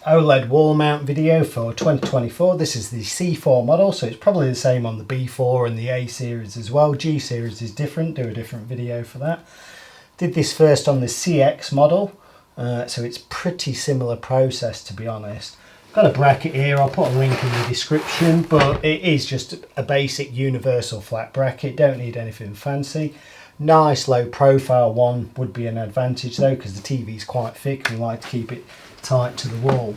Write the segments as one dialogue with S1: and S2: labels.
S1: OLED wall mount video for 2024. This is the C4 model, so it's probably the same on the B4 and the A series as well. G series is different, do a different video for that. Did this first on the CX model, so it's pretty similar process, to be honest. Got a bracket here, I'll put a link in the description, but it is just a basic universal flat bracket, don't need anything fancy. Nice low profile one would be an advantage though, because the TV is quite thick and we like to keep it tight to the wall.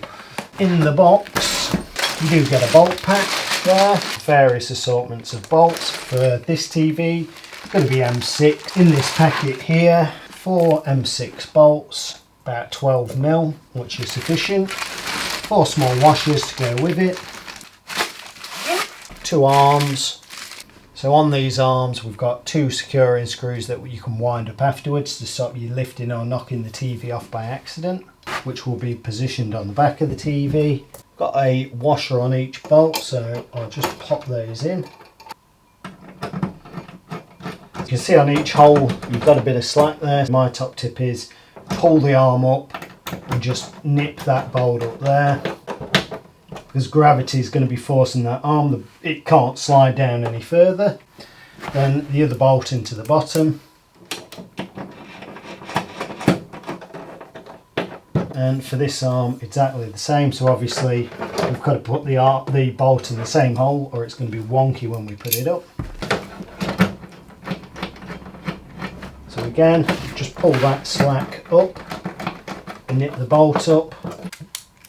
S1: In the box you do get a bolt pack there, various assortments of bolts for this TV. It's going to be M6. In this packet here, 4 M6 bolts, about 12mm, which is sufficient. 4 small washers to go with it, 2 arms. So on these arms we've got 2 securing screws that you can wind up afterwards to stop you lifting or knocking the TV off by accident, which will be positioned on the back of the TV. Got a washer on each bolt, so I'll just pop those in. You can see on each hole you've got a bit of slack there. My top tip is pull the arm up and just nip that bolt up there, because gravity is going to be forcing that arm. It can't slide down any further. Then the other bolt into the bottom, and for this arm exactly the same. So obviously we've got to put the bolt in the same hole or it's going to be wonky when we put it up. So again, just pull that slack up and nip the bolt up.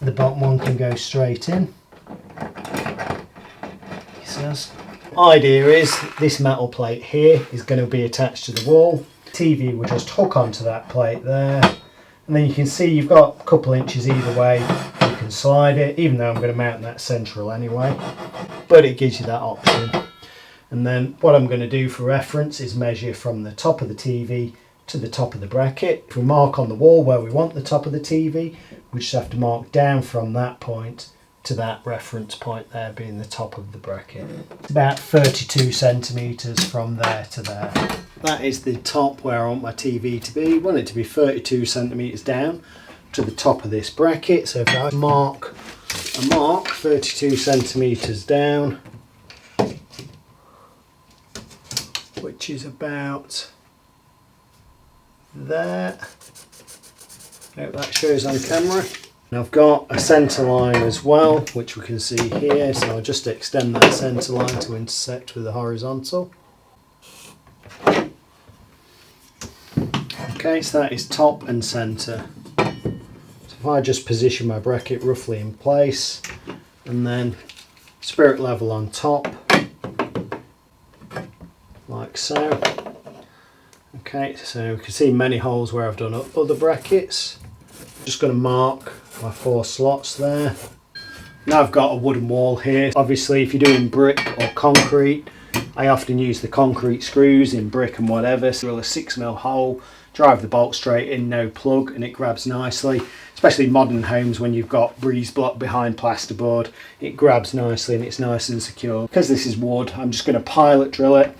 S1: The bottom one can go straight in. He says. Idea is this metal plate here is going to be attached to the wall. The TV will just hook onto that plate there, and then you can see you've got a couple inches either way. You can slide it, even though I'm going to mount that central anyway, but it gives you that option. And then what I'm going to do for reference is measure from the top of the TV to the top of the bracket. If we mark on the wall where we want the top of the TV, we just have to mark down from that point to that reference point there being the top of the bracket. It's about 32 centimetres from there to there. That is the top where I want my TV to be. I want it to be 32 centimetres down to the top of this bracket. So if I mark 32 centimetres down, which is about there. Hope that shows on camera. And I've got a centre line as well, which we can see here, so I'll just extend that centre line to intersect with the horizontal. Okay, so that is top and centre. So if I just position my bracket roughly in place, and then spirit level on top, like so. Okay, so we can see many holes where I've done other brackets. Just going to mark my 4 slots there. Now I've got a wooden wall here. Obviously if you're doing brick or concrete, I often use the concrete screws in brick and whatever. So drill a 6mm hole, drive the bolt straight in, no plug, and it grabs nicely. Especially modern homes when you've got breeze block behind plasterboard, it grabs nicely and it's nice and secure. Because this is wood, I'm just going to pilot drill it.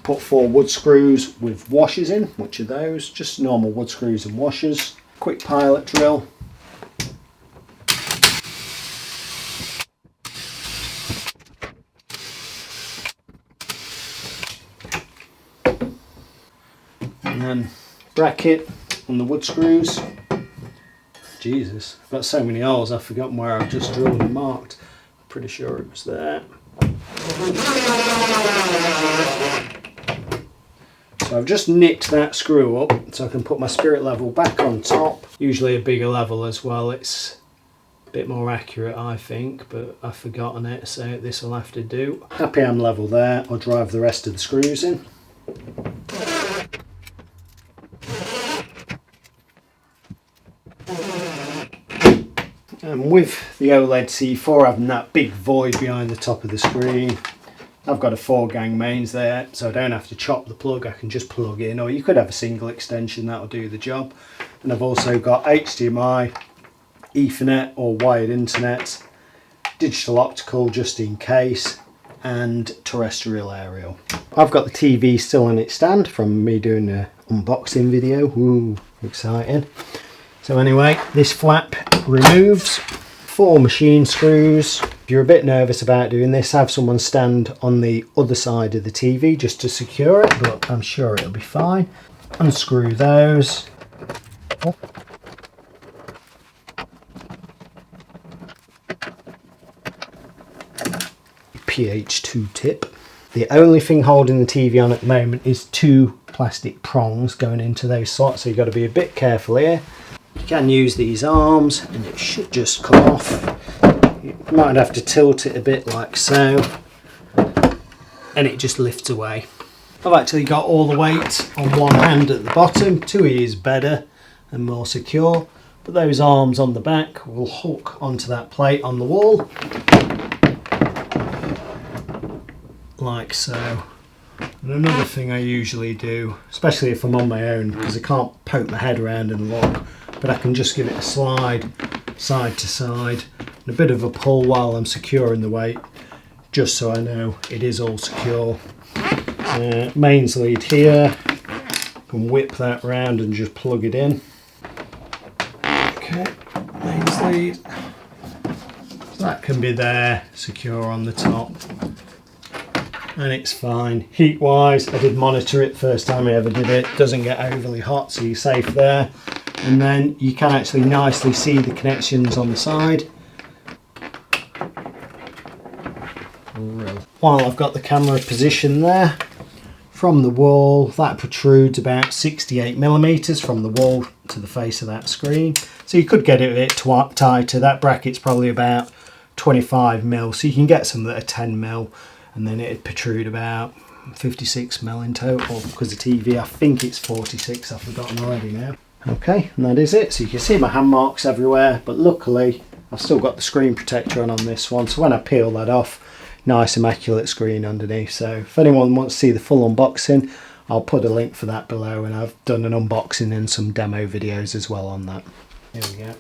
S1: Put 4 wood screws with washers in, which are those, just normal wood screws and washers. Quick pilot drill. And then bracket on the wood screws. Jesus, I've got so many holes I've forgotten where I've just drilled and marked. I'm pretty sure it was there. So I've just nicked that screw up so I can put my spirit level back on top. Usually a bigger level as well, it's a bit more accurate I think, but I've forgotten it, so this will have to do. Happy I'm level there, I'll drive the rest of the screws in. And with the OLED C4 having that big void behind the top of the screen, I've got a 4-gang mains there, so I don't have to chop the plug, I can just plug in, or you could have a single extension, that'll do the job. And I've also got HDMI, Ethernet or wired internet, digital optical just in case, and terrestrial aerial. I've got the TV still on its stand from me doing an unboxing video. Ooh, exciting. So anyway, this flap removes 4 machine screws. If you're a bit nervous about doing this, have someone stand on the other side of the TV just to secure it, but I'm sure it'll be fine. Unscrew those. Oh. PH2 tip. The only thing holding the TV on at the moment is 2 plastic prongs going into those slots, so you've got to be a bit careful here. You can use these arms and it should just come off. You might have to tilt it a bit like so, and it just lifts away. I've actually got all the weight on one hand at the bottom. 2 is better and more secure, but those arms on the back will hook onto that plate on the wall, like so. And another thing I usually do, especially if I'm on my own, because I can't poke my head around and look, but I can just give it a slide side to side and a bit of a pull while I'm securing the weight, just so I know it is all secure. Mains lead here, can whip that round and just plug it in. Okay, mains lead, so that can be there, secure on the top. And it's fine. Heat wise, I did monitor it first time I ever did it. Doesn't get overly hot, so you're safe there. And then you can actually nicely see the connections on the side. While I've got the camera positioned there, from the wall, that protrudes about 68 millimeters from the wall to the face of that screen. So you could get it a bit tighter. That bracket's probably about 25 mil, so you can get some that are 10 mil. And then it'd protrude about 56 mil in total, because the TV, I think it's 46, I've forgotten already now. Okay, and that is it. So you can see my hand marks everywhere, but luckily I've still got the screen protector on this one, so when I peel that off, nice immaculate screen underneath. So if anyone wants to see the full unboxing, I'll put a link for that below, and I've done an unboxing and some demo videos as well on that. Here we go.